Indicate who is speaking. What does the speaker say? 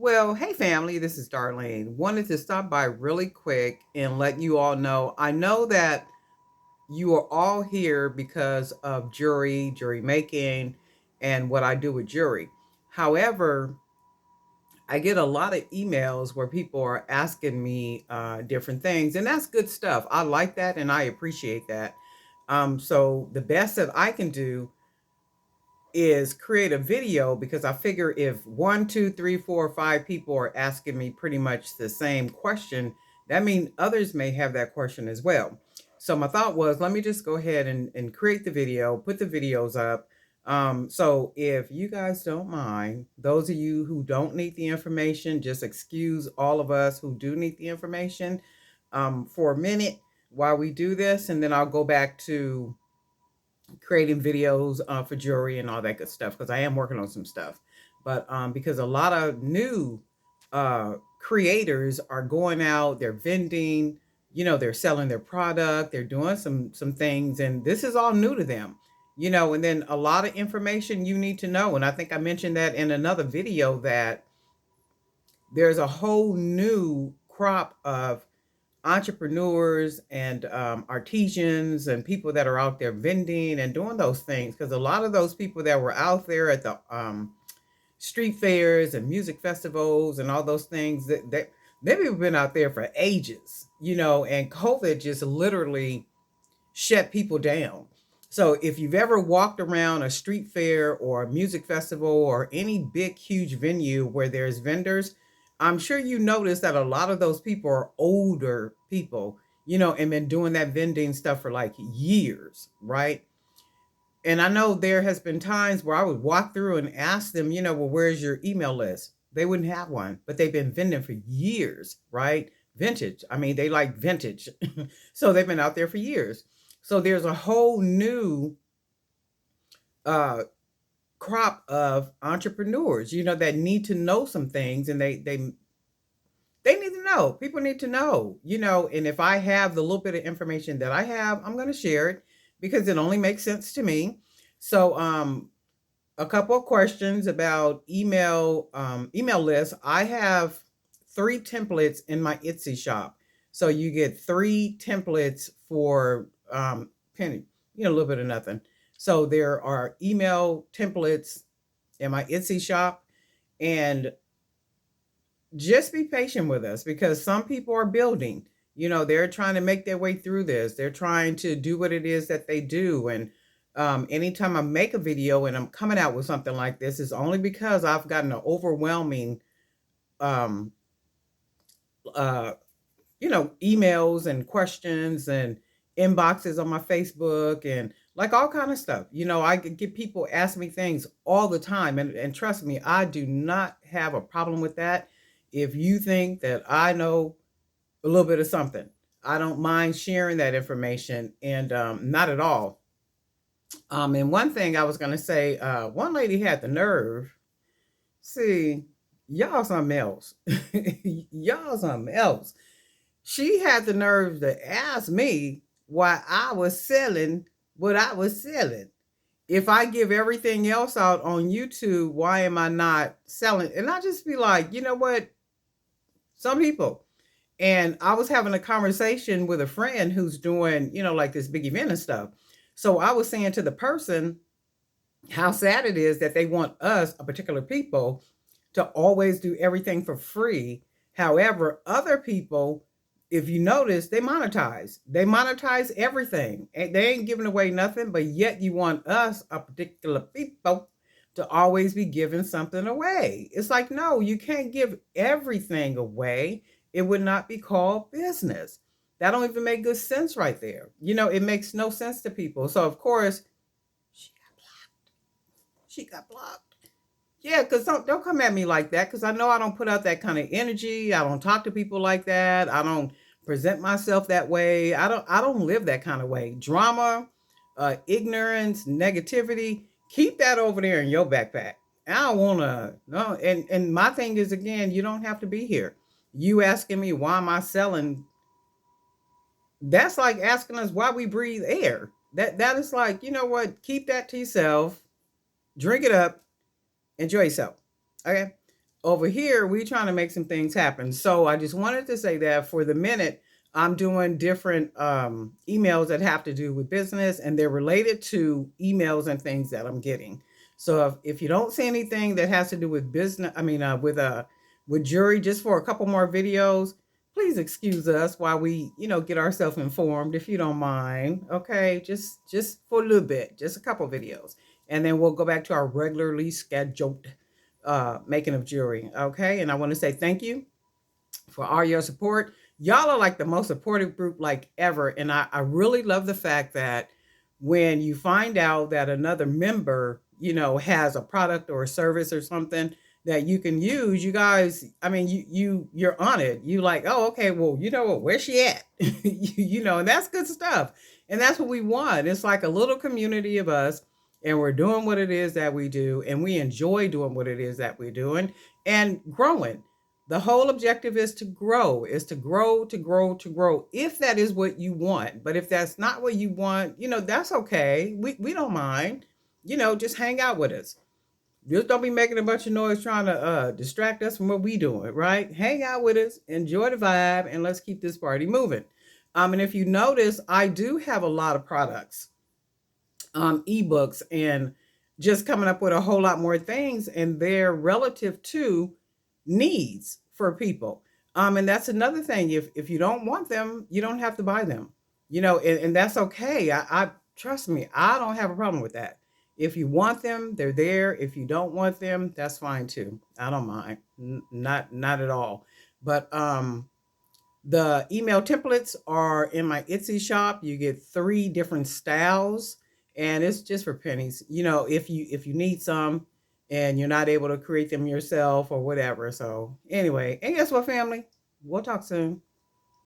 Speaker 1: Well, hey family, this is Darlene. Wanted to stop by really quick and let you all know. I know that you are all here because of jury making, and what I do with jury. However, I get a lot of emails where people are asking me different things, and that's good stuff. I like that and I appreciate that. So, the best that I can do is create a video because I figure if one, two, three, four, five people are asking me pretty much the same question, that means others may have that question as well. So my thought was, let me just go ahead and create the video, put the videos up. So if you guys don't mind, those of you who don't need the information, just excuse all of us who do need the information for a minute while we do this, and then I'll go back to creating videos for jewelry and all that good stuff because I am working on some stuff. But because a lot of new creators are going out, they're vending, they're selling their product, they're doing some things, and this is all new to them. And then a lot of information you need to know. And I think I mentioned that in another video that there's a whole new crop of entrepreneurs and artisans and people that are out there vending and doing those things, because a lot of those people that were out there at the street fairs and music festivals and all those things that they've been out there for ages, and COVID just literally shut people down. So if you've ever walked around a street fair or a music festival or any big, huge venue where there's vendors, I'm sure you notice that a lot of those people are older people, and been doing that vending stuff for like years, right? And I know there has been times where I would walk through and ask them, well, where's your email list? They wouldn't have one, but they've been vending for years, right? Vintage. I mean, they like vintage. So they've been out there for years. So there's a whole new uh, crop of entrepreneurs, that need to know some things, and they need to know. People need to know, and if I have the little bit of information that I have, I'm going to share it because it only makes sense to me. So, a couple of questions about email lists. I have 3 templates in my Etsy shop. So you get 3 templates for penny, a little bit of nothing. So there are email templates in my Etsy shop, and just be patient with us because some people are building. They're trying to make their way through this. They're trying to do what it is that they do. And anytime I make a video and I'm coming out with something like this, it's only because I've gotten an overwhelming, um, uh, emails and questions and inboxes on my Facebook and like all kind of stuff. I could get people ask me things all the time, and trust me, I do not have a problem with that. If you think that I know a little bit of something, I don't mind sharing that information, and not at all. And one thing I was going to say, one lady had the nerve. See, y'all something else. Y'all something else. She had the nerve to ask me why I was selling what I was selling. If I give everything else out on YouTube, why am I not selling? And I just be like, you know what? Some people. And I was having a conversation with a friend who's doing, like this big event and stuff. So I was saying to the person how sad it is that they want us, a particular people, to always do everything for free. However, other people, if you notice, they monetize. They monetize everything. And they ain't giving away nothing, but yet you want us, a particular people, to always be giving something away. It's like, no, you can't give everything away. It would not be called business. That don't even make good sense right there. It makes no sense to people. So of course, she got blocked. She got blocked. Yeah, because don't come at me like that, because I know I don't put out that kind of energy. I don't talk to people like that. I don't present myself that way. I don't live that kind of way. Drama, ignorance, negativity, keep that over there in your backpack. I don't wanna no, and my thing is, again, you don't have to be here. You asking me why am I selling, that's like asking us why we breathe air. That is like, you know what, keep that to yourself, drink it up, enjoy yourself. Okay. over here, we trying to make some things happen. So I just wanted to say that for the minute, I'm doing different emails that have to do with business, and they're related to emails and things that I'm getting. So if you don't see anything that has to do with business, I mean, with jury, just for a couple more videos, please excuse us while we, get ourselves informed, if you don't mind. Okay, just for a little bit, just a couple videos, and then we'll go back to our regularly scheduled making of jewelry. Okay. And I want to say thank you for all your support. Y'all are like the most supportive group like ever. And I really love the fact that when you find out that another member, has a product or a service or something that you can use, you guys, I mean, you're on it. You like, oh, okay, well, you know what, where's she at? And that's good stuff. And that's what we want. It's like a little community of us, and we're doing what it is that we do, and we enjoy doing what it is that we're doing and growing. The whole objective is to grow, to grow, if that is what you want. But if that's not what you want, that's okay. We don't mind. Just hang out with us. Just don't be making a bunch of noise trying to distract us from what we doing, right? Hang out with us, enjoy the vibe, and let's keep this party moving. And if you notice, I do have a lot of products, ebooks, and just coming up with a whole lot more things, and they're relative to needs for people. And that's another thing. If you don't want them, you don't have to buy them. And that's okay. I trust me, I don't have a problem with that. If you want them, they're there. If you don't want them, that's fine too. I don't mind. Not at all. But the email templates are in my Etsy shop. You get 3 different styles, and it's just for pennies. If you need some and you're not able to create them yourself or whatever. So anyway, and guess what, family? We'll talk soon.